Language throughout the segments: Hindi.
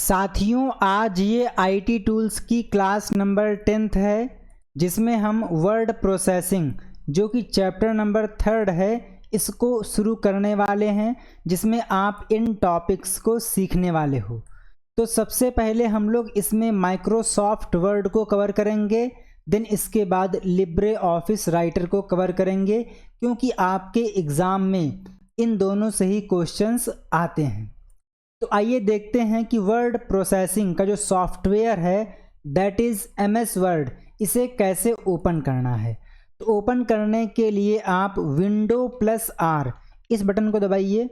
साथियों, आज ये आईटी टूल्स की क्लास नंबर 10th है, जिसमें हम वर्ड प्रोसेसिंग जो कि चैप्टर नंबर 3 है इसको शुरू करने वाले हैं, जिसमें आप इन टॉपिक्स को सीखने वाले हो। तो सबसे पहले हम लोग इसमें माइक्रोसॉफ्ट वर्ड को कवर करेंगे, देन इसके बाद लिब्रे ऑफिस राइटर को कवर करेंगे, क्योंकि आपके एग्ज़ाम में इन दोनों से ही क्वेश्चंस आते हैं। तो आइए देखते हैं कि वर्ड प्रोसेसिंग का जो सॉफ्टवेयर है दैट इज़ MS वर्ड, इसे कैसे ओपन करना है। तो ओपन करने के लिए आप Windows+R इस बटन को दबाइए।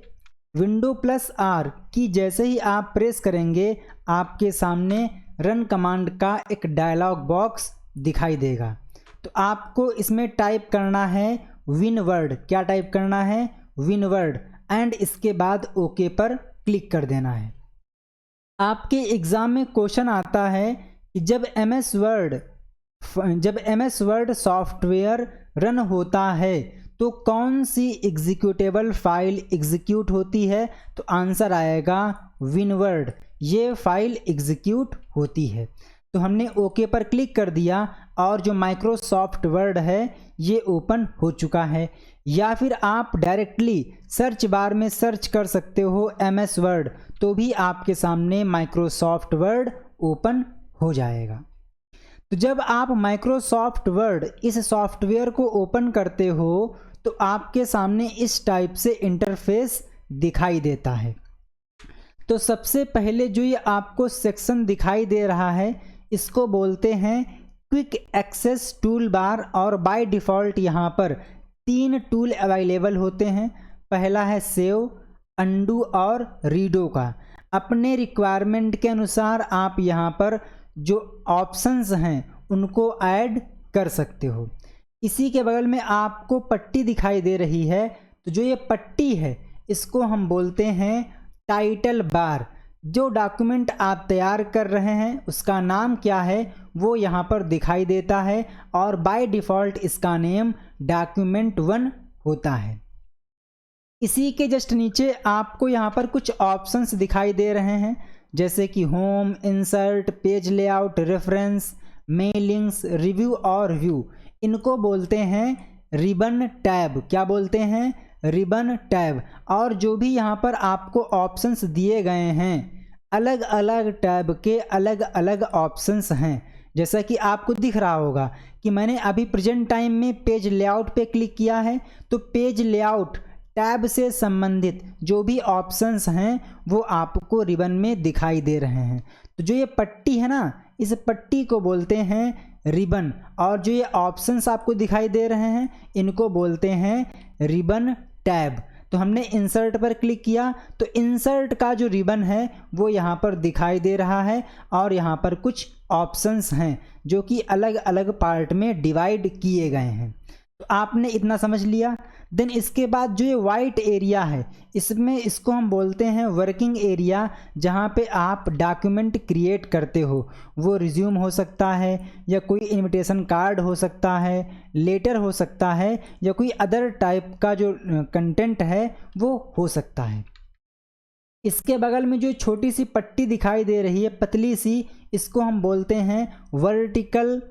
Windows+R की जैसे ही आप प्रेस करेंगे, आपके सामने रन कमांड का एक डायलॉग बॉक्स दिखाई देगा। तो आपको इसमें टाइप करना है WinWord। क्या टाइप करना है? WinWord, एंड इसके बाद ओके पर क्लिक कर देना है। आपके एग्ज़ाम में क्वेश्चन आता है कि जब MS वर्ड सॉफ्टवेयर रन होता है तो कौन सी एग्जीक्यूटेबल फाइल एग्जीक्यूट होती है? तो आंसर आएगा WinWord, ये फाइल एग्जीक्यूट होती है। तो हमने ओके पर क्लिक कर दिया और जो माइक्रोसॉफ्ट वर्ड है ये ओपन हो चुका है। या फिर आप डायरेक्टली सर्च बार में सर्च कर सकते हो MS वर्ड, तो भी आपके सामने माइक्रोसॉफ्ट वर्ड ओपन हो जाएगा। तो जब आप माइक्रोसॉफ्ट वर्ड इस सॉफ्टवेयर को ओपन करते हो तो आपके सामने इस टाइप से इंटरफेस दिखाई देता है। तो सबसे पहले जो ये आपको सेक्शन दिखाई दे रहा है इसको बोलते हैं क्विक एक्सेस टूल बार, और बाय डिफ़ॉल्ट यहाँ पर 3 टूल अवेलेबल होते हैं। पहला है सेव, अंडू और रीडो का। अपने रिक्वायरमेंट के अनुसार आप यहाँ पर जो ऑप्शंस हैं उनको ऐड कर सकते हो। इसी के बगल में आपको पट्टी दिखाई दे रही है, तो जो ये पट्टी है इसको हम बोलते हैं टाइटल बार। जो डॉक्यूमेंट आप तैयार कर रहे हैं उसका नाम क्या है वो यहाँ पर दिखाई देता है, और बाय डिफ़ॉल्ट इसका नेम डॉक्यूमेंट 1 होता है। इसी के जस्ट नीचे आपको यहाँ पर कुछ ऑप्शंस दिखाई दे रहे हैं, जैसे कि home, insert, page layout, reference, mailings, review और व्यू। इनको बोलते हैं रिबन टैब। क्या बोलते हैं? Ribbon tab. और जो भी यहाँ पर आपको ऑप्शंस दिए गए हैं, अलग अलग टैब के अलग अलग ऑप्शंस हैं। जैसा कि आपको दिख रहा होगा कि मैंने अभी प्रेजेंट टाइम में पेज लेआउट पे क्लिक किया है, तो पेज लेआउट टैब से संबंधित जो भी ऑप्शंस हैं वो आपको रिबन में दिखाई दे रहे हैं। तो जो ये पट्टी है ना, इस पट्टी को बोलते हैं रिबन, और जो ये ऑप्शंस आपको दिखाई दे रहे हैं इनको बोलते हैं रिबन टैब। तो हमने इंसर्ट पर क्लिक किया तो इंसर्ट का जो रिबन है वो यहाँ पर दिखाई दे रहा है, और यहाँ पर कुछ ऑप्शंस हैं जो कि अलग अलग पार्ट में डिवाइड किए गए हैं। तो आपने इतना समझ लिया। देन इसके बाद जो ये वाइट एरिया है इसमें इसको हम बोलते हैं वर्किंग एरिया, जहाँ पे आप डॉक्यूमेंट क्रिएट करते हो। वो रिज्यूम हो सकता है, या कोई इनविटेशन कार्ड हो सकता है, लेटर हो सकता है, या कोई अदर टाइप का जो कंटेंट है वो हो सकता है। इसके बगल में जो छोटी सी पट्टी दिखाई दे रही है, पतली सी, इसको हम बोलते हैं वर्टिकल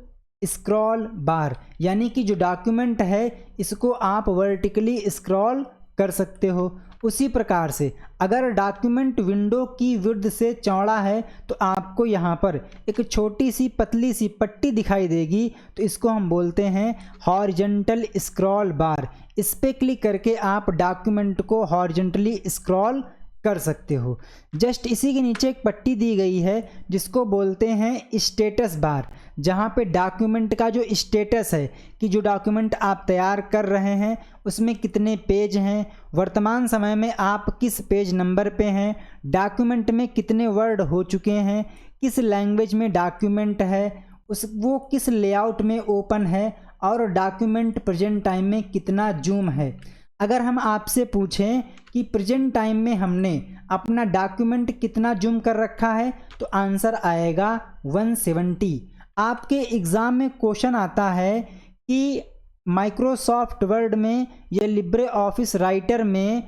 स्क्रॉल बार, यानी कि जो डॉक्यूमेंट है इसको आप वर्टिकली स्क्रॉल कर सकते हो। उसी प्रकार से अगर डॉक्यूमेंट विंडो की विड्थ से चौड़ा है तो आपको यहाँ पर एक छोटी सी पतली सी पट्टी दिखाई देगी, तो इसको हम बोलते हैं हॉरिजॉन्टल स्क्रॉल बार। इस पर क्लिक करके आप डॉक्यूमेंट को हॉरिजॉन्टली स्क्रॉल कर सकते हो। जस्ट इसी के नीचे एक पट्टी दी गई है जिसको बोलते हैं स्टेटस बार, जहाँ पे डॉक्यूमेंट का जो स्टेटस है कि जो डॉक्यूमेंट आप तैयार कर रहे हैं उसमें कितने पेज हैं, वर्तमान समय में आप किस पेज नंबर पे हैं, डॉक्यूमेंट में कितने वर्ड हो चुके हैं, किस लैंग्वेज में डॉक्यूमेंट है, वो किस लेआउट में ओपन है, और डॉक्यूमेंट प्रेजेंट टाइम में कितना जूम है। अगर हम आपसे पूछें कि प्रेजेंट टाइम में हमने अपना डॉक्यूमेंट कितना जूम कर रखा है, तो आंसर आएगा 170। आपके एग्ज़ाम में क्वेश्चन आता है कि माइक्रोसॉफ्ट वर्ड में या लिब्रे ऑफिस राइटर में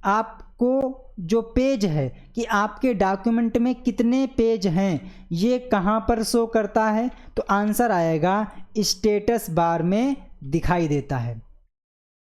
आप आपको जो पेज है कि आपके डॉक्यूमेंट में कितने पेज हैं ये कहाँ पर शो करता है, तो आंसर आएगा स्टेटस बार में दिखाई देता है।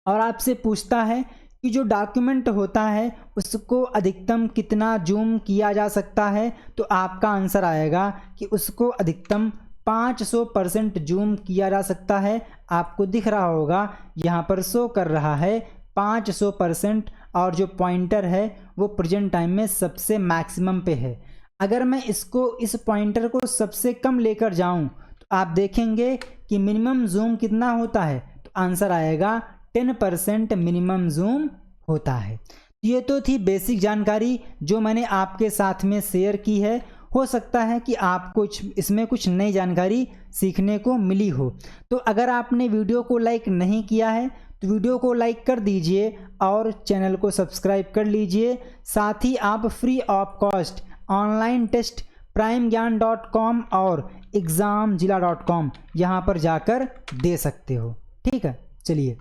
और आपसे पूछता है कि जो डॉक्यूमेंट होता है उसको अधिकतम कितना जूम किया जा सकता है, तो आपका आंसर आएगा कि उसको अधिकतम 500% जूम किया जा सकता है। आपको दिख रहा होगा यहाँ पर शो कर रहा है 500%, और जो पॉइंटर है वो प्रेजेंट टाइम में सबसे मैक्सिमम पे है। अगर मैं इस पॉइंटर को सबसे कम लेकर जाऊं तो आप देखेंगे कि मिनिमम जूम कितना होता है, तो आंसर आएगा 10% मिनिमम जूम होता है। ये तो थी बेसिक जानकारी जो मैंने आपके साथ में शेयर की है। हो सकता है कि आपको इसमें कुछ नई जानकारी सीखने को मिली हो। तो अगर आपने वीडियो को लाइक नहीं किया है तो वीडियो को लाइक कर दीजिए और चैनल को सब्सक्राइब कर लीजिए। साथ ही आप free of cost online test primegyan.com और examzilla.com यहाँ पर जाकर दे सकते हो। ठीक है, चलिए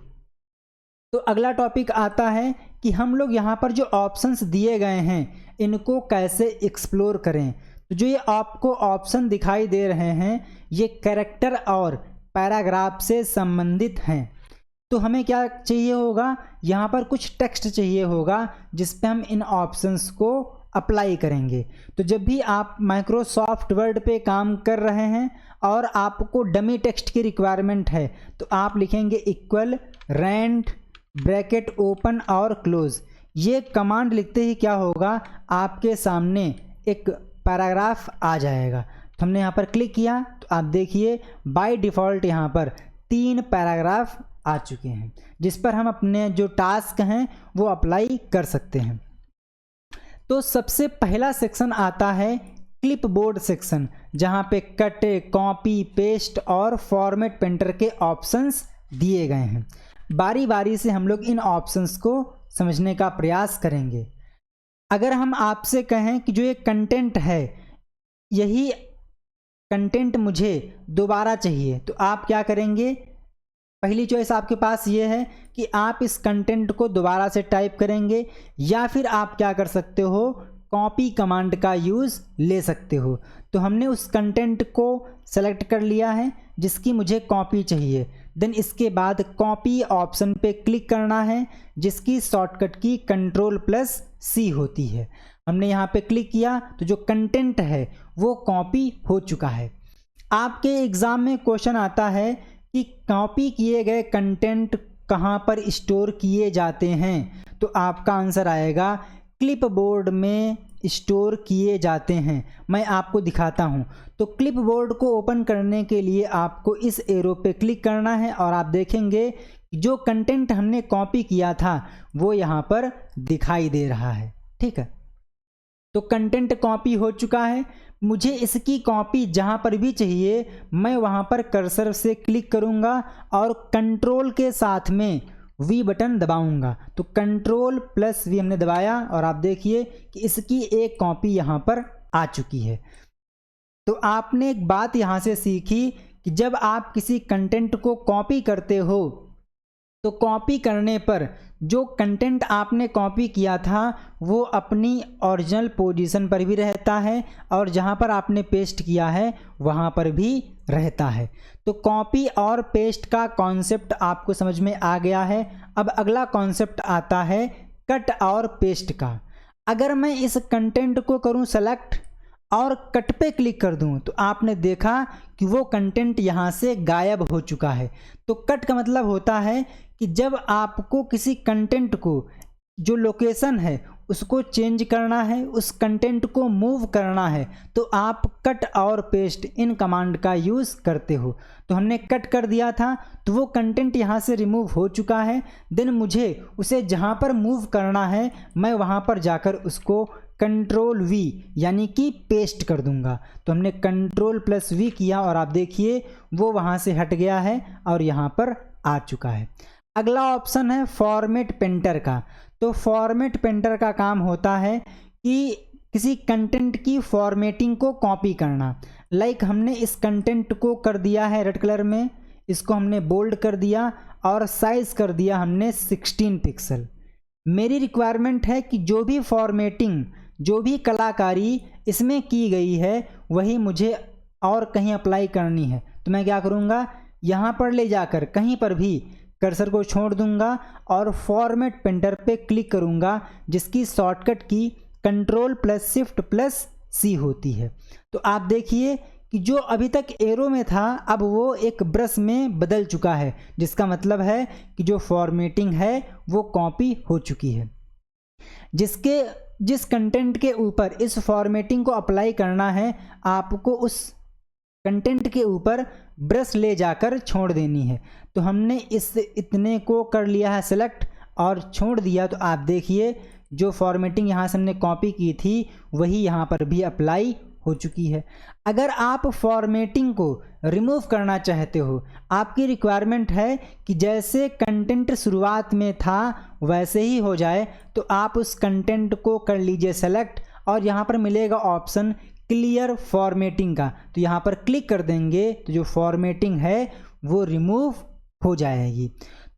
तो अगला टॉपिक आता है कि हम लोग यहाँ पर जो ऑप्शंस दिए गए हैं इनको कैसे एक्सप्लोर करें। तो जो ये आपको ऑप्शन दिखाई दे रहे हैं ये कैरेक्टर और पैराग्राफ से संबंधित हैं। तो हमें क्या चाहिए होगा, यहाँ पर कुछ टेक्स्ट चाहिए होगा जिस पे हम इन ऑप्शंस को अप्लाई करेंगे। तो जब भी आप माइक्रोसॉफ्ट वर्ड पे काम कर रहे हैं और आपको डमी टेक्स्ट की रिक्वायरमेंट है तो आप लिखेंगे इक्वल रेंट ब्रैकेट ओपन और क्लोज। ये कमांड लिखते ही क्या होगा, आपके सामने एक पैराग्राफ आ जाएगा। तो हमने यहाँ पर क्लिक किया तो आप देखिए बाय डिफ़ॉल्ट यहाँ पर 3 पैराग्राफ आ चुके हैं जिस पर हम अपने जो टास्क हैं वो अप्लाई कर सकते हैं। तो सबसे पहला सेक्शन आता है क्लिपबोर्ड सेक्शन, जहाँ पे कट, कॉपी, पेस्ट और फॉर्मेट पेंटर के ऑप्शंस दिए गए हैं। बारी बारी से हम लोग इन ऑप्शंस को समझने का प्रयास करेंगे। अगर हम आपसे कहें कि जो ये कंटेंट है यही कंटेंट मुझे दोबारा चाहिए तो आप क्या करेंगे, पहली चॉइस आपके पास ये है कि आप इस कंटेंट को दोबारा से टाइप करेंगे, या फिर आप क्या कर सकते हो, कॉपी कमांड का यूज़ ले सकते हो। तो हमने उस कंटेंट को सेलेक्ट कर लिया है जिसकी मुझे कॉपी चाहिए। देन इसके बाद कॉपी ऑप्शन पे क्लिक करना है जिसकी शॉर्टकट की Ctrl+C होती है। हमने यहाँ पे क्लिक किया तो जो कंटेंट है वो कॉपी हो चुका है। आपके एग्ज़ाम में क्वेश्चन आता है कि कॉपी किए गए कंटेंट कहाँ पर स्टोर किए जाते हैं, तो आपका आंसर आएगा क्लिपबोर्ड में स्टोर किए जाते हैं। मैं आपको दिखाता हूँ। तो क्लिपबोर्ड को ओपन करने के लिए आपको इस एरो पे क्लिक करना है और आप देखेंगे जो कंटेंट हमने कॉपी किया था वो यहाँ पर दिखाई दे रहा है। ठीक है, तो कंटेंट कॉपी हो चुका है। मुझे इसकी कॉपी जहाँ पर भी चाहिए मैं वहाँ पर कर्सर से क्लिक करूँगा और कंट्रोल के साथ में V बटन दबाऊँगा। तो Ctrl+V हमने दबाया और आप देखिए कि इसकी एक कॉपी यहाँ पर आ चुकी है। तो आपने एक बात यहाँ से सीखी कि जब आप किसी कंटेंट को कॉपी करते हो तो कॉपी करने पर जो कंटेंट आपने कॉपी किया था वो अपनी ओरिजिनल पोजीशन पर भी रहता है और जहाँ पर आपने पेस्ट किया है वहाँ पर भी रहता है। तो कॉपी और पेस्ट का कॉन्सेप्ट आपको समझ में आ गया है। अब अगला कॉन्सेप्ट आता है कट और पेस्ट का। अगर मैं इस कंटेंट को करूँ सेलेक्ट और कट पे क्लिक कर दूं तो आपने देखा कि वो कंटेंट यहाँ से गायब हो चुका है। तो कट का मतलब होता है कि जब आपको किसी कंटेंट को जो लोकेशन है उसको चेंज करना है, उस कंटेंट को मूव करना है, तो आप कट और पेस्ट इन कमांड का यूज़ करते हो। तो हमने कट कर दिया था तो वो कंटेंट यहाँ से रिमूव हो चुका है। देन मुझे उसे जहाँ पर मूव करना है मैं वहाँ पर जाकर उसको Ctrl+V यानी कि पेस्ट कर दूंगा। तो हमने Ctrl+V किया और आप देखिए वो वहाँ से हट गया है और यहाँ पर आ चुका है। अगला ऑप्शन है फॉर्मेट पेंटर का। तो फॉर्मेट पेंटर का काम होता है कि किसी कंटेंट की फॉर्मेटिंग को कॉपी करना। लाइक हमने इस कंटेंट को कर दिया है रेड कलर में, इसको हमने बोल्ड कर दिया और साइज कर दिया हमने 16 पिक्सल। मेरी रिक्वायरमेंट है कि जो भी फॉर्मेटिंग, जो भी कलाकारी इसमें की गई है वही मुझे और कहीं अप्लाई करनी है। तो मैं क्या करूँगा, यहाँ पर ले जाकर कहीं पर भी कर्सर को छोड़ दूंगा और फॉर्मेट पेंटर पे क्लिक करूँगा, जिसकी शॉर्टकट की Ctrl+Shift+C होती है। तो आप देखिए कि जो अभी तक एरो में था अब वो एक ब्रश में बदल चुका है, जिसका मतलब है कि जो फॉर्मेटिंग है वो कॉपी हो चुकी है। जिस कंटेंट के ऊपर इस फॉर्मेटिंग को अप्लाई करना है, आपको उस कंटेंट के ऊपर ब्रश ले जाकर छोड़ देनी है। तो हमने इतने को कर लिया है सेलेक्ट और छोड़ दिया। तो आप देखिए जो फॉर्मेटिंग यहाँ से हमने कॉपी की थी वही यहाँ पर भी अप्लाई हो चुकी है। अगर आप फॉर्मेटिंग को रिमूव करना चाहते हो, आपकी रिक्वायरमेंट है कि जैसे कंटेंट शुरुआत में था वैसे ही हो जाए, तो आप उस कंटेंट को कर लीजिए सेलेक्ट और यहाँ पर मिलेगा ऑप्शन क्लियर फॉर्मेटिंग का। तो यहाँ पर क्लिक कर देंगे तो जो फॉर्मेटिंग है वो रिमूव हो जाएगी।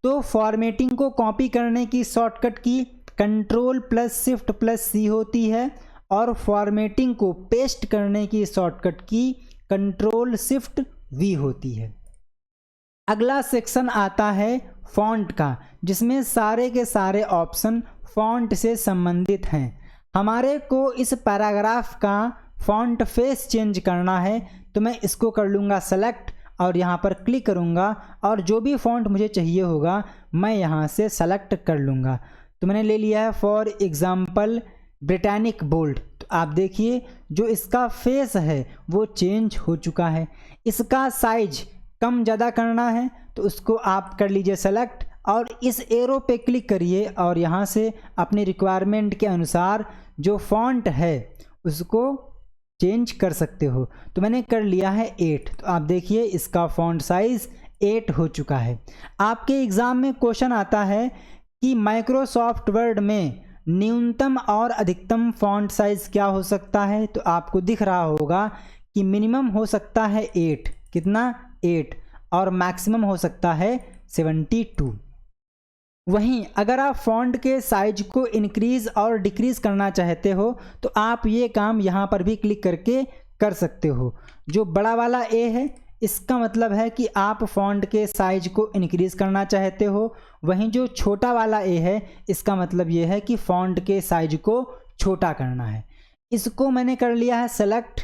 तो फॉर्मेटिंग को कॉपी करने की शॉर्टकट की Ctrl+Shift+C होती है और फॉर्मेटिंग को पेस्ट करने की शॉर्टकट की Ctrl+Shift+V होती है। अगला सेक्शन आता है फॉन्ट का, जिसमें सारे के सारे ऑप्शन फॉन्ट से संबंधित हैं। हमारे को इस पैराग्राफ का फॉन्ट फेस चेंज करना है, तो मैं इसको कर लूँगा सेलेक्ट और यहाँ पर क्लिक करूँगा और जो भी फॉन्ट मुझे चाहिए होगा मैं यहाँ से सेलेक्ट कर लूँगा। तो मैंने ले लिया है फॉर एग्ज़ाम्पल ब्रिटानिक बोल्ड। तो आप देखिए जो इसका फेस है वो चेंज हो चुका है। इसका साइज कम ज़्यादा करना है तो उसको आप कर लीजिए सेलेक्ट और इस एरो पे क्लिक करिए और यहाँ से अपनी रिक्वायरमेंट के अनुसार जो फॉन्ट है उसको चेंज कर सकते हो। तो मैंने कर लिया है 8। तो आप देखिए इसका फॉन्ट साइज़ 8 हो चुका है। आपके एग्ज़ाम में क्वेश्चन आता है कि माइक्रोसॉफ्ट वर्ड में न्यूनतम और अधिकतम फॉन्ट साइज़ क्या हो सकता है। तो आपको दिख रहा होगा कि मिनिमम हो सकता है 8, कितना 8, और मैक्सिमम हो सकता है 72। वहीं अगर आप फॉन्ट के साइज को इंक्रीज़ और डिक्रीज़ करना चाहते हो तो आप ये काम यहाँ पर भी क्लिक करके कर सकते हो। जो बड़ा वाला ए है इसका मतलब है कि आप फॉन्ट के साइज को इंक्रीज़ करना चाहते हो, वहीं जो छोटा वाला ए है इसका मतलब ये है कि फॉन्ट के साइज को छोटा करना है। इसको मैंने कर लिया है सेलेक्ट।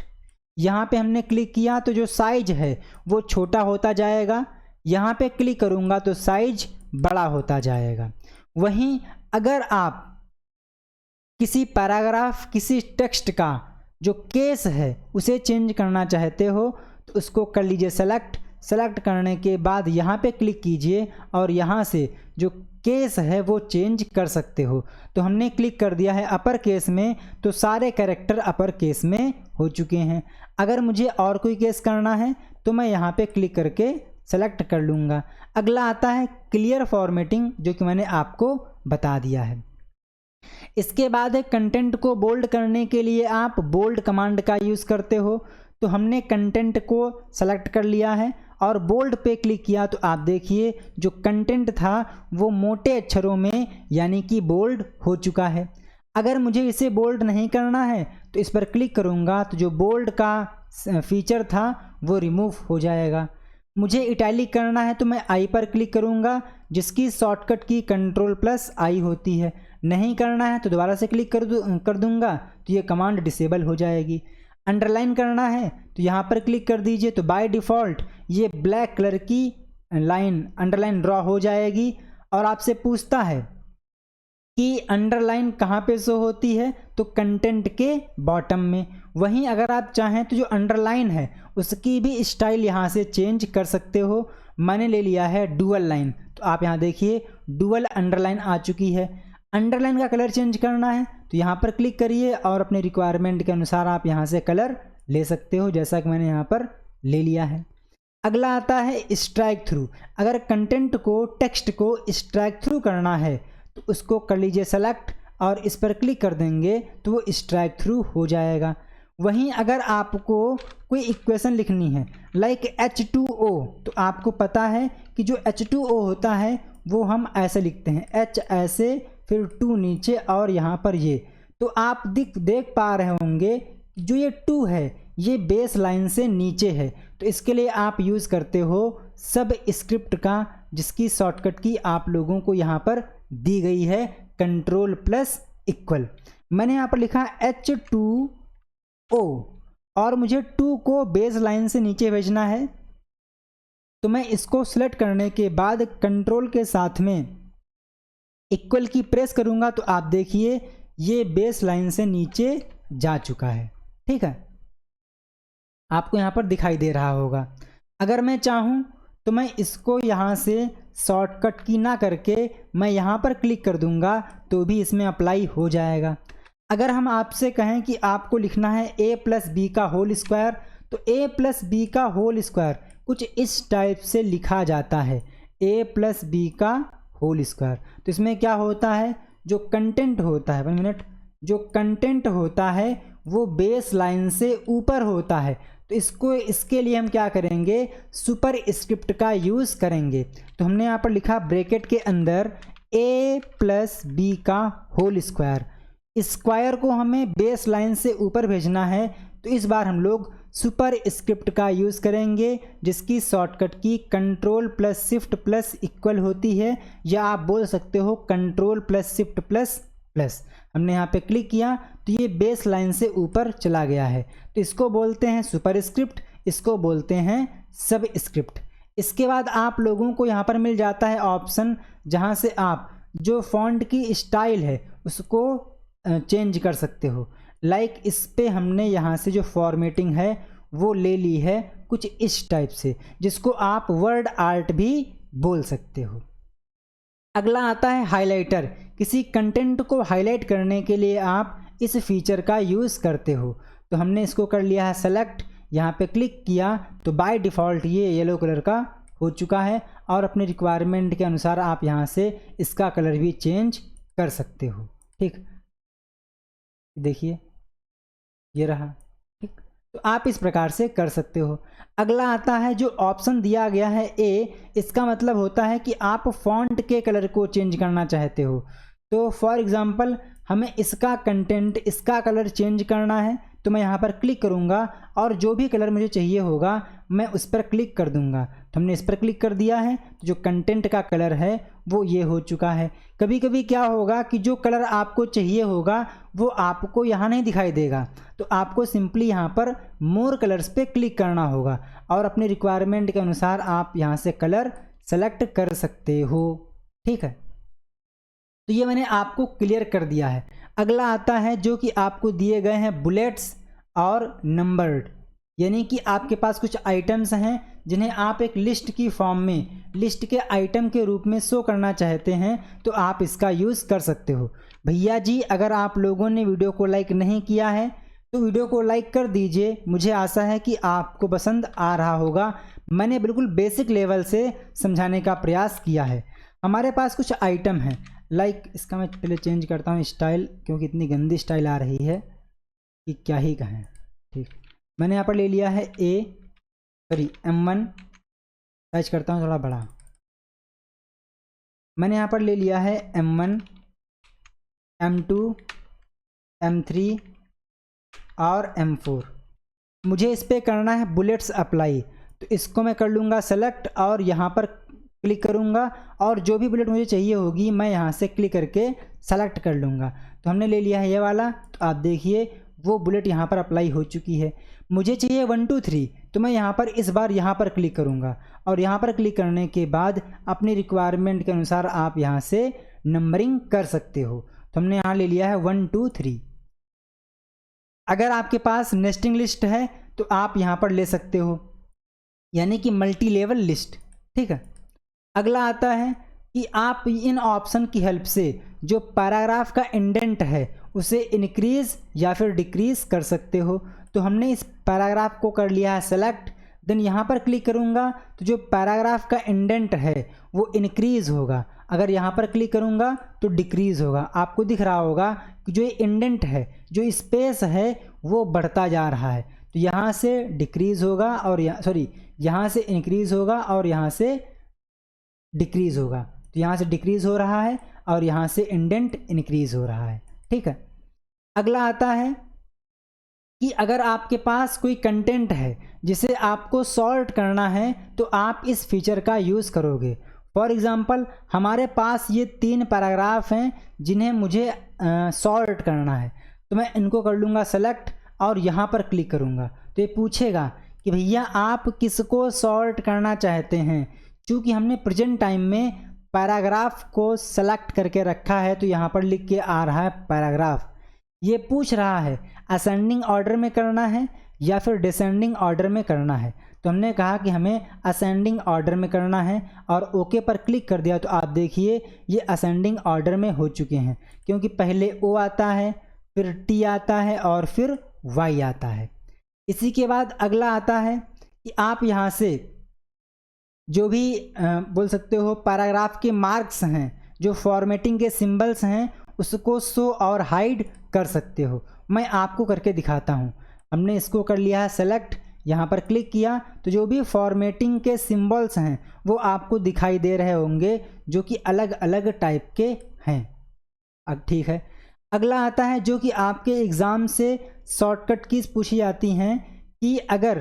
यहाँ पे हमने क्लिक किया तो जो साइज है वो छोटा होता जाएगा, यहाँ पे क्लिक करूँगा तो साइज बड़ा होता जाएगा। वहीं अगर आप किसी पैराग्राफ, किसी टेक्स्ट का जो केस है उसे चेंज करना चाहते हो तो उसको कर लीजिए सेलेक्ट। सेलेक्ट करने के बाद यहाँ पे क्लिक कीजिए और यहाँ से जो केस है वो चेंज कर सकते हो। तो हमने क्लिक कर दिया है अपर केस में तो सारे कैरेक्टर अपर केस में हो चुके हैं। अगर मुझे और कोई केस करना है तो मैं यहाँ पे क्लिक करके सेलेक्ट कर लूँगा। अगला आता है क्लियर फॉर्मेटिंग, जो कि मैंने आपको बता दिया है। इसके बाद है कंटेंट को बोल्ड करने के लिए आप बोल्ड कमांड का यूज़ करते हो। तो हमने कंटेंट को सेलेक्ट कर लिया है और बोल्ड पे क्लिक किया तो आप देखिए जो कंटेंट था वो मोटे अक्षरों में यानी कि बोल्ड हो चुका है। अगर मुझे इसे बोल्ड नहीं करना है तो इस पर क्लिक करूँगा तो जो बोल्ड का फीचर था वो रिमूव हो जाएगा। मुझे इटैलिक करना है तो मैं आई पर क्लिक करूँगा, जिसकी शॉर्टकट की Ctrl+I होती है। नहीं करना है तो दोबारा से क्लिक कर दूँगा तो ये कमांड डिसेबल हो जाएगी। अंडरलाइन करना है तो यहाँ पर क्लिक कर दीजिए तो बाय डिफ़ॉल्ट ये ब्लैक कलर की लाइन अंडरलाइन ड्रॉ हो जाएगी और आपसे पूछता है कि अंडरलाइन कहाँ पे शो होती है, तो कंटेंट के बॉटम में। वहीं अगर आप चाहें तो जो अंडरलाइन है उसकी भी स्टाइल यहाँ से चेंज कर सकते हो। मैंने ले लिया है डुअल लाइन, तो आप यहाँ देखिए डुअल अंडरलाइन आ चुकी है। अंडरलाइन का कलर चेंज करना है तो यहाँ पर क्लिक करिए और अपने रिक्वायरमेंट के अनुसार आप यहाँ से कलर ले सकते हो, जैसा कि मैंने यहाँ पर ले लिया है। अगला आता है स्ट्राइक थ्रू। अगर कंटेंट को, टेक्स्ट को स्ट्राइक थ्रू करना है तो उसको कर लीजिए सेलेक्ट और इस पर क्लिक कर देंगे तो वो स्ट्राइक थ्रू हो जाएगा। वहीं अगर आपको कोई इक्वेशन लिखनी है लाइक H2O, तो आपको पता है कि जो H2O होता है वो हम ऐसे लिखते हैं, H ऐसे फिर 2 नीचे और यहाँ पर ये। तो आप देख पा रहे होंगे जो ये 2 है ये बेस लाइन से नीचे है, तो इसके लिए आप यूज़ करते हो सब स्क्रिप्ट का, जिसकी शॉर्टकट की आप लोगों को यहाँ पर दी गई है कंट्रोल प्लस इक्वल। मैंने यहाँ पर लिखा H2O और मुझे 2 को बेस लाइन से नीचे भेजना है, तो मैं इसको सेलेक्ट करने के बाद कंट्रोल के साथ में इक्वल की प्रेस करूँगा तो आप देखिए ये बेस लाइन से नीचे जा चुका है। ठीक है, आपको यहाँ पर दिखाई दे रहा होगा। अगर मैं चाहूँ तो मैं इसको यहाँ से शॉर्टकट की ना करके मैं यहाँ पर क्लिक कर दूँगा तो भी इसमें अप्लाई हो जाएगा। अगर हम आपसे कहें कि आपको लिखना है a+b का होल स्क्वायर, तो a+b का होल स्क्वायर कुछ इस टाइप से लिखा जाता है, a+b का होल स्क्वायर। तो इसमें क्या होता है, जो कंटेंट होता है, 1 मिनट, जो कंटेंट होता है वो बेस लाइन से ऊपर होता है। तो इसके लिए हम क्या करेंगे, सुपर स्क्रिप्ट का यूज़ करेंगे। तो हमने यहाँ पर लिखा ब्रैकेट के अंदर a+b का होल स्क्वायर, स्क्वायर को हमें बेस लाइन से ऊपर भेजना है, तो इस बार हम लोग सुपर स्क्रिप्ट का यूज़ करेंगे, जिसकी शॉर्टकट की control plus shift plus equal होती है, या आप बोल सकते हो control plus shift plus plus. हमने यहाँ पे क्लिक किया तो ये बेस लाइन से ऊपर चला गया है, तो इसको बोलते हैं सुपर स्क्रिप्ट, इसको बोलते हैं सब स्क्रिप्ट। इसके बाद आप लोगों को यहाँ पर मिल जाता है ऑप्शन, जहाँ से आप जो फॉन्ट की स्टाइल है उसको चेंज कर सकते हो। लाइक इस पे हमने यहाँ से जो फॉर्मेटिंग है वो ले ली है कुछ इस टाइप से, जिसको आप वर्ड आर्ट भी बोल सकते हो। अगला आता है हाइलाइटर। किसी कंटेंट को हाईलाइट करने के लिए आप इस फीचर का यूज़ करते हो। तो हमने इसको कर लिया है सेलेक्ट, यहाँ पे क्लिक किया तो बाय डिफ़ॉल्ट ये येलो कलर का हो चुका है, और अपने रिक्वायरमेंट के अनुसार आप यहाँ से इसका कलर भी चेंज कर सकते हो। ठीक, देखिए ये रहा। ठीक, तो आप इस प्रकार से कर सकते हो। अगला आता है जो ऑप्शन दिया गया है ए, इसका मतलब होता है कि आप फॉन्ट के कलर को चेंज करना चाहते हो। तो फॉर एग्जांपल हमें इसका कंटेंट, इसका कलर चेंज करना है, तो मैं यहाँ पर क्लिक करूँगा और जो भी कलर मुझे चाहिए होगा मैं उस पर क्लिक कर दूँगा। तो हमने इस पर क्लिक कर दिया है, तो जो कंटेंट का कलर है वो ये हो चुका है। कभी कभी क्या होगा कि जो कलर आपको चाहिए होगा वो आपको यहाँ नहीं दिखाई देगा, तो आपको सिंपली यहाँ पर मोर कलर्स पे क्लिक करना होगा और अपने रिक्वायरमेंट के अनुसार आप यहाँ से कलर सेलेक्ट कर सकते हो। ठीक है, तो ये मैंने आपको क्लियर कर दिया है। अगला आता है जो कि आपको दिए गए हैं बुलेट्स और नंबर्ड, यानी कि आपके पास कुछ आइटम्स हैं जिन्हें आप एक लिस्ट की फॉर्म में, लिस्ट के आइटम के रूप में शो करना चाहते हैं, तो आप इसका यूज़ कर सकते हो। भैया जी, अगर आप लोगों ने वीडियो को लाइक नहीं किया है तो वीडियो को लाइक कर दीजिए। मुझे आशा है कि आपको पसंद आ रहा होगा। मैंने बिल्कुल बेसिक लेवल से समझाने का प्रयास किया है। हमारे पास कुछ आइटम हैं, लाइक इसका मैं पहले चेंज करता हूँ स्टाइल, क्योंकि इतनी गंदी स्टाइल आ रही है कि क्या ही कहें। ठीक, मैंने यहाँ पर ले लिया है M1, साइज करता हूँ थोड़ा बड़ा। मैंने यहाँ पर ले लिया है M1, M2, M3 और M4। मुझे इस पर करना है बुलेट्स अप्लाई, तो इसको मैं कर लूँगा सेलेक्ट और यहाँ पर क्लिक करूँगा और जो भी बुलेट मुझे चाहिए होगी मैं यहाँ से क्लिक करके सेलेक्ट कर लूँगा। तो हमने ले लिया है ये वाला, तो आप देखिए वो बुलेट यहाँ पर अप्लाई हो चुकी है। मुझे चाहिए 1 2 3, तो मैं यहाँ पर इस बार यहाँ पर क्लिक करूँगा और यहाँ पर क्लिक करने के बाद अपनी रिक्वायरमेंट के अनुसार आप यहाँ से नंबरिंग कर सकते हो। तो हमने यहाँ ले लिया है 1 2 3। अगर आपके पास नेस्टिंग लिस्ट है तो आप यहाँ पर ले सकते हो, यानी कि मल्टी लेवल लिस्ट। ठीक है, अगला आता है कि आप इन ऑप्शन की हेल्प से जो पैराग्राफ का इंडेंट है उसे इंक्रीज या फिर डिक्रीज कर सकते हो। तो हमने इस पैराग्राफ को कर लिया है सेलेक्ट, देन यहाँ पर क्लिक करूँगा तो जो पैराग्राफ का इंडेंट है वो इंक्रीज होगा, अगर यहाँ पर क्लिक करूँगा तो डिक्रीज होगा। आपको दिख रहा होगा कि जो इंडेंट है, जो स्पेस है वो बढ़ता जा रहा है। तो यहाँ से डिक्रीज होगा और यहाँ से इंक्रीज होगा और यहाँ से डिक्रीज होगा। तो यहाँ से डिक्रीज़ हो रहा है और यहाँ से इंडेंट इंक्रीज़ हो रहा है। ठीक है, अगला आता है कि अगर आपके पास कोई कंटेंट है जिसे आपको सॉर्ट करना है तो आप इस फीचर का यूज़ करोगे। फॉर एग्ज़ाम्पल हमारे पास ये 3 पैराग्राफ हैं जिन्हें मुझे सॉर्ट करना है, तो मैं इनको कर लूँगा सेलेक्ट और यहाँ पर क्लिक करूँगा तो ये पूछेगा कि भैया आप किसको सॉर्ट करना चाहते हैं। चूँकि हमने प्रेजेंट टाइम में पैराग्राफ को सेलेक्ट करके रखा है तो यहाँ पर लिख के आ रहा है पैराग्राफ। ये पूछ रहा है असेंडिंग ऑर्डर में करना है या फिर डिसेंडिंग ऑर्डर में करना है, तो हमने कहा कि हमें असेंडिंग ऑर्डर में करना है और ओके पर क्लिक कर दिया तो आप देखिए ये असेंडिंग ऑर्डर में हो चुके हैं, क्योंकि पहले ओ आता है, फिर टी आता है और फिर वाई आता है। इसी के बाद अगला आता है कि आप यहाँ से जो भी बोल सकते हो पैराग्राफ के मार्क्स हैं, जो फॉर्मेटिंग के सिंबल्स हैं, उसको शो और हाइड कर सकते हो। मैं आपको करके दिखाता हूँ। हमने इसको कर लिया है सेलेक्ट, यहाँ पर क्लिक किया तो जो भी फॉर्मेटिंग के सिंबल्स हैं वो आपको दिखाई दे रहे होंगे, जो कि अलग अलग टाइप के हैं। अब ठीक है, अगला आता है जो कि आपके एग्ज़ाम से शॉर्टकट कीज़ पूछी जाती हैं कि अगर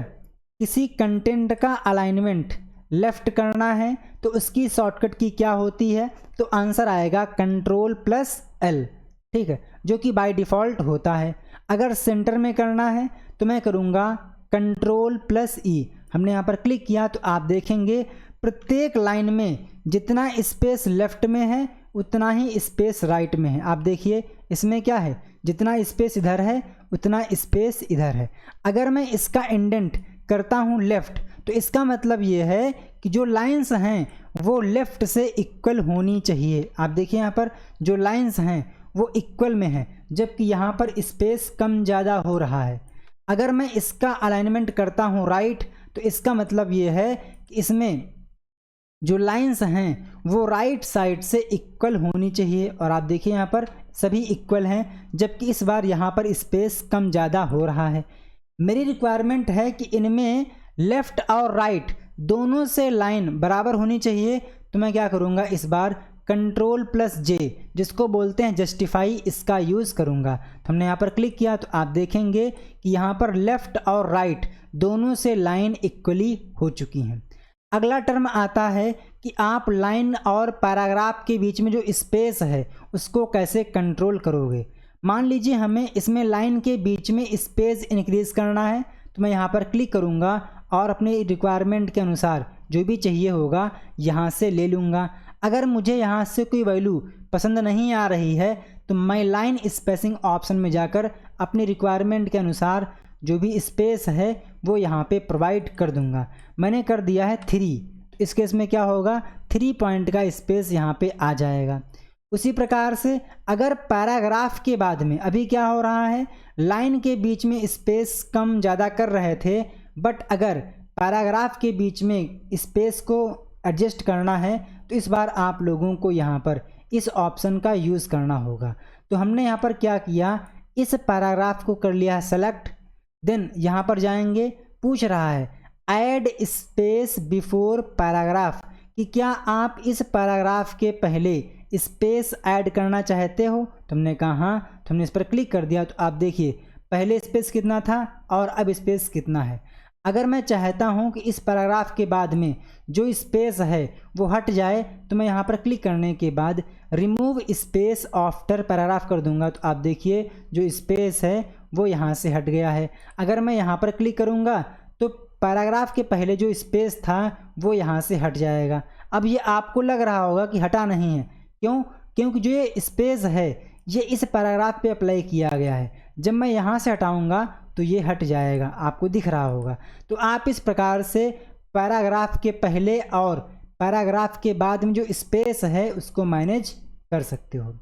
किसी कंटेंट का अलाइनमेंट लेफ़्ट करना है तो उसकी शॉर्टकट की क्या होती है, तो आंसर आएगा Ctrl+L। ठीक है, जो कि बाय डिफ़ॉल्ट होता है। अगर सेंटर में करना है तो मैं करूँगा Ctrl+E। हमने यहाँ पर क्लिक किया तो आप देखेंगे प्रत्येक लाइन में जितना स्पेस लेफ़्ट में है उतना ही स्पेस राइट में है। आप देखिए इसमें क्या है, जितना स्पेस इधर है उतना स्पेस इधर है। अगर मैं इसका इंडेंट करता हूँ लेफ़्ट तो इसका मतलब ये है कि जो लाइंस हैं वो लेफ़्ट से इक्वल होनी चाहिए। आप देखिए यहाँ पर जो लाइंस हैं वो इक्वल में है, जबकि यहाँ पर स्पेस कम ज़्यादा हो रहा है। अगर मैं इसका अलाइनमेंट करता हूँ राइट तो इसका मतलब ये है कि इसमें जो लाइंस हैं वो राइट साइड से इक्वल होनी चाहिए, और आप देखिए यहाँ पर सभी इक्वल हैं, जबकि इस बार यहाँ पर स्पेस कम ज़्यादा हो रहा है। मेरी रिक्वायरमेंट है कि इनमें लेफ़्ट और राइट दोनों से लाइन बराबर होनी चाहिए, तो मैं क्या करूँगा इस बार Ctrl+J, जिसको बोलते हैं जस्टिफाई, इसका यूज़ करूँगा। तो हमने यहाँ पर क्लिक किया तो आप देखेंगे कि यहाँ पर लेफ़्ट और राइट दोनों से लाइन इक्वली हो चुकी हैं। अगला टर्म आता है कि आप लाइन और पैराग्राफ के बीच में जो स्पेस है उसको कैसे कंट्रोल करोगे। मान लीजिए हमें इसमें लाइन के बीच में स्पेस इंक्रीज़ करना है, तो मैं यहाँ पर क्लिक करूँगा और अपने रिक्वायरमेंट के अनुसार जो भी चाहिए होगा यहाँ से ले लूँगा। अगर मुझे यहाँ से कोई वैल्यू पसंद नहीं आ रही है तो मैं लाइन स्पेसिंग ऑप्शन में जाकर अपनी रिक्वायरमेंट के अनुसार जो भी स्पेस है वो यहाँ पे प्रोवाइड कर दूँगा। मैंने कर दिया है 3, तो इस केस में क्या होगा 3 पॉइंट का स्पेस यहाँ पे आ जाएगा। उसी प्रकार से अगर पैराग्राफ के बाद में अभी क्या हो रहा है, लाइन के बीच में स्पेस कम ज़्यादा कर रहे थे, बट अगर पैराग्राफ के बीच में स्पेस को एडजस्ट करना है तो इस बार आप लोगों को यहाँ पर इस ऑप्शन का यूज़ करना होगा। तो हमने यहाँ पर क्या किया, इस पैराग्राफ को कर लिया है सेलेक्ट, देन यहाँ पर जाएंगे, पूछ रहा है ऐड स्पेस बिफोर पैराग्राफ कि क्या आप इस पैराग्राफ के पहले स्पेस ऐड करना चाहते हो। तो हमने कहा हाँ, तो हमने इस पर क्लिक कर दिया तो आप देखिए पहले स्पेस कितना था और अब स्पेस कितना है। अगर मैं चाहता हूं कि इस पैराग्राफ के बाद में जो स्पेस है वो हट जाए तो मैं यहाँ पर क्लिक करने के बाद रिमूव स्पेस आफ्टर पैराग्राफ कर दूंगा, तो आप देखिए जो स्पेस है वो यहाँ से हट गया है। अगर मैं यहाँ पर क्लिक करूँगा तो पैराग्राफ के पहले जो स्पेस था वो यहाँ से हट जाएगा। अब ये आपको लग रहा होगा कि हटा नहीं है, क्यों? क्योंकि जो ये स्पेस है ये इस पैराग्राफ पे अप्लाई किया गया है। जब मैं यहाँ से हटाऊँगा तो ये हट जाएगा, आपको दिख रहा होगा। तो आप इस प्रकार से पैराग्राफ के पहले और पैराग्राफ के बाद में जो स्पेस है उसको मैनेज कर सकते हो।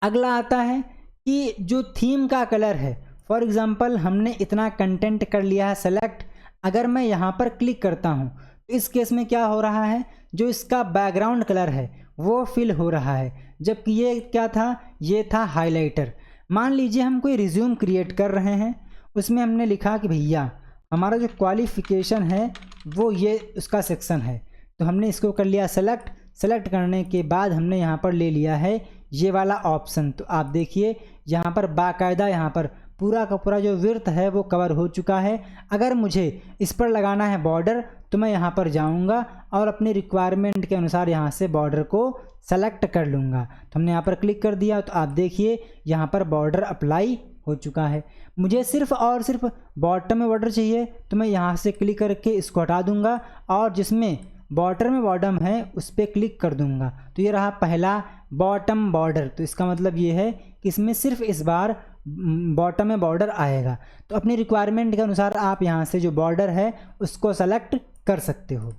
अगला आता है कि जो थीम का कलर है, फॉर एग्ज़ाम्पल हमने इतना कंटेंट कर लिया है सेलेक्ट, अगर मैं यहाँ पर क्लिक करता हूँ तो इस केस में क्या हो रहा है, जो इसका बैकग्राउंड कलर है वो फिल हो रहा है, जबकि ये क्या था, ये था हाइलाइटर। मान लीजिए हम कोई रिज्यूम क्रिएट कर रहे हैं, उसमें हमने लिखा कि भैया हमारा जो क्वालिफ़िकेशन है वो ये उसका सेक्शन है, तो हमने इसको कर लिया सेलेक्ट, सेलेक्ट करने के बाद हमने यहाँ पर ले लिया है ये वाला ऑप्शन। तो आप देखिए यहाँ पर बाकायदा यहाँ पर पूरा का पूरा जो विड्थ है वो कवर हो चुका है। अगर मुझे इस पर लगाना है बॉर्डर तो मैं यहाँ पर जाऊँगा और अपनी रिक्वायरमेंट के अनुसार यहाँ से बॉर्डर को सेलेक्ट कर लूँगा। तो हमने यहाँ पर क्लिक कर दिया तो आप देखिए यहाँ पर बॉर्डर अप्लाई हो चुका है। मुझे सिर्फ और सिर्फ बॉटम में बॉर्डर चाहिए तो मैं यहाँ से क्लिक करके इसको हटा दूँगा और जिसमें बॉर्डर में बॉटम है उस पर क्लिक कर दूँगा। तो ये रहा पहला बॉटम बॉर्डर। तो इसका मतलब ये है कि इसमें सिर्फ इस बार बॉटम में बॉर्डर आएगा। तो अपनी रिक्वायरमेंट के अनुसार आप यहाँ से जो बॉर्डर है उसको सेलेक्ट कर सकते हो।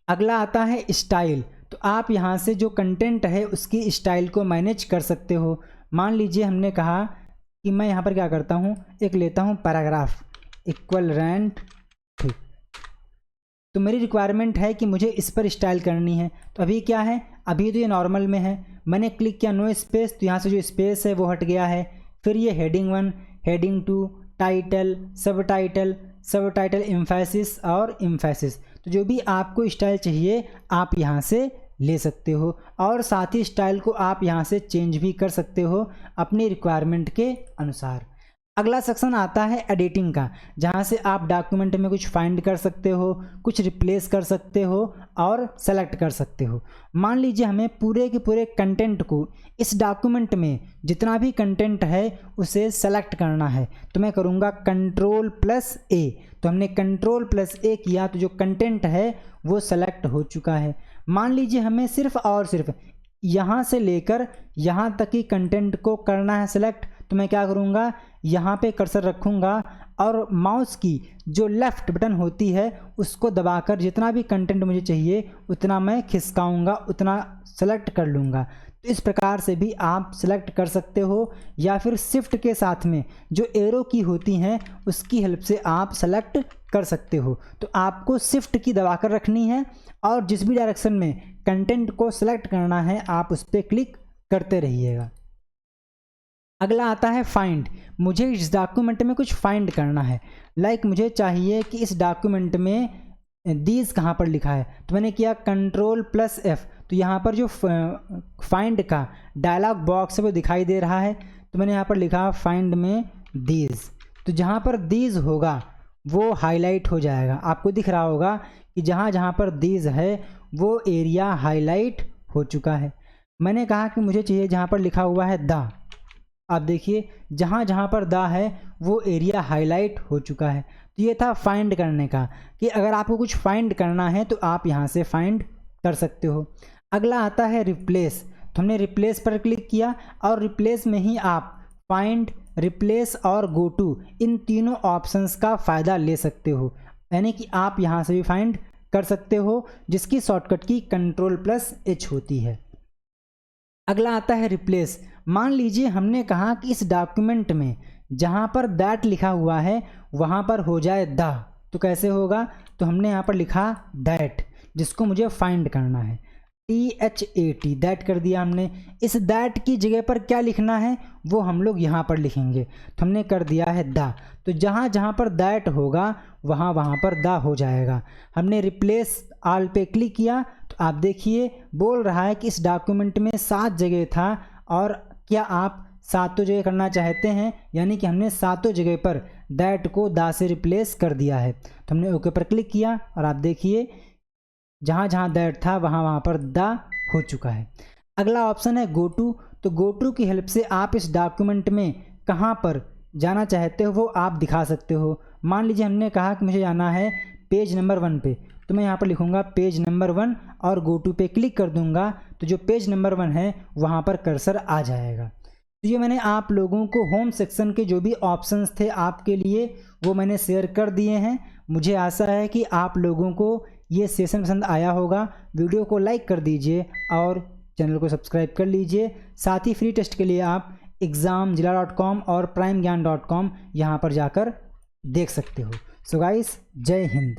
अगला आता है स्टाइल। तो आप यहाँ से जो कंटेंट है उसकी स्टाइल को मैनेज कर सकते हो। मान लीजिए हमने कहा कि मैं यहाँ पर क्या करता हूँ, एक लेता हूँ पैराग्राफ इक्वल रेंट, ठीक। तो मेरी रिक्वायरमेंट है कि मुझे इस पर स्टाइल करनी है। तो अभी क्या है, अभी तो ये नॉर्मल में है। मैंने क्लिक किया नो स्पेस, तो यहाँ से जो स्पेस है वो हट गया है। फिर ये हेडिंग 1, हेडिंग 2, टाइटल, सब टाइटल, एम्फेसिस और एम्फेसिस। तो जो भी आपको स्टाइल चाहिए आप यहाँ से ले सकते हो और साथ ही स्टाइल को आप यहाँ से चेंज भी कर सकते हो अपनी रिक्वायरमेंट के अनुसार। अगला सेक्शन आता है एडिटिंग का, जहाँ से आप डॉक्यूमेंट में कुछ फाइंड कर सकते हो, कुछ रिप्लेस कर सकते हो और सेलेक्ट कर सकते हो। मान लीजिए हमें पूरे के पूरे कंटेंट को इस डॉक्यूमेंट में जितना भी कंटेंट है उसे सेलेक्ट करना है। तो मैं करूँगा Ctrl+A। तो हमने Ctrl+A किया तो जो कंटेंट है वो सेलेक्ट हो चुका है। मान लीजिए हमें सिर्फ और सिर्फ यहाँ से लेकर यहाँ तक की कंटेंट को करना है सेलेक्ट। तो मैं क्या करूँगा, यहाँ पे कर्सर रखूँगा और माउस की जो लेफ़्ट बटन होती है उसको दबाकर जितना भी कंटेंट मुझे चाहिए उतना मैं खिसकाऊँगा, उतना सेलेक्ट कर लूँगा। तो इस प्रकार से भी आप सेलेक्ट कर सकते हो या फिर शिफ्ट के साथ में जो एरो की होती हैं उसकी हेल्प से आप सेलेक्ट कर सकते हो। तो आपको शिफ्ट की दबाकर रखनी है और जिस भी डायरेक्शन में कंटेंट को सेलेक्ट करना है आप उस पर क्लिक करते रहिएगा। अगला आता है फाइंड। मुझे इस डॉक्यूमेंट में कुछ फाइंड करना है। मुझे चाहिए कि इस डॉक्यूमेंट में दीज कहाँ पर लिखा है। तो मैंने किया Ctrl+F। तो यहाँ पर जो फाइंड का डायलॉग बॉक्स है वो दिखाई दे रहा है। तो मैंने यहाँ पर लिखा फाइंड में दीज। तो जहाँ पर दीज होगा वो हाईलाइट हो जाएगा। आपको दिख रहा होगा कि जहाँ जहाँ पर दीज है वो एरिया हाईलाइट हो चुका है। मैंने कहा कि मुझे चाहिए जहाँ पर लिखा हुआ है द। आप देखिए जहाँ जहाँ पर दा है वो एरिया हाईलाइट हो चुका है। तो ये था फाइंड करने का कि अगर आपको कुछ फाइंड करना है तो आप यहाँ से फाइंड कर सकते हो। अगला आता है रिप्लेस। तो हमने रिप्लेस पर क्लिक किया और रिप्लेस में ही आप फाइंड, रिप्लेस और गो टू इन तीनों ऑप्शंस का फ़ायदा ले सकते हो। यानी कि आप यहाँ से भी फाइंड कर सकते हो जिसकी शॉर्टकट की Ctrl+H होती है। अगला आता है रिप्लेस। मान लीजिए हमने कहा कि इस डॉक्यूमेंट में जहाँ पर दैट लिखा हुआ है वहाँ पर हो जाए द। तो कैसे होगा, तो हमने यहाँ पर लिखा दैट जिसको मुझे फाइंड करना है, THAT दैट कर दिया हमने। इस दैट की जगह पर क्या लिखना है वो हम लोग यहाँ पर लिखेंगे। तो हमने कर दिया है द। तो जहाँ जहाँ पर दैट होगा वहाँ वहाँ पर द हो जाएगा। हमने रिप्लेस ऑल पे क्लिक किया तो आप देखिए बोल रहा है कि इस डॉक्यूमेंट में 7 जगह था और क्या आप 7 जगह करना चाहते हैं, यानी कि हमने 7 जगह पर दैट को दा से रिप्लेस कर दिया है। तो हमने ओके पर क्लिक किया और आप देखिए जहाँ जहाँ दैट था वहाँ वहाँ पर दा हो चुका है। अगला ऑप्शन है गो टू। तो गो टू की हेल्प से आप इस डॉक्यूमेंट में कहाँ पर जाना चाहते हो वो आप दिखा सकते हो। मान लीजिए हमने कहा कि मुझे जाना है पेज नंबर 1 पे। तो मैं यहाँ पर लिखूँगा पेज नंबर 1 और गो टू पे क्लिक कर दूँगा। तो जो पेज नंबर 1 है वहाँ पर कर्सर आ जाएगा। तो ये मैंने आप लोगों को होम सेक्शन के जो भी ऑप्शंस थे आपके लिए वो मैंने शेयर कर दिए हैं। मुझे आशा है कि आप लोगों को ये सेशन पसंद आया होगा। वीडियो को लाइक कर दीजिए और चैनल को सब्सक्राइब कर लीजिए। साथ ही फ्री टेस्ट के लिए आप examzilla.com और primegyan.com यहाँ पर जाकर देख सकते हो। सो गाइस, जय हिंद।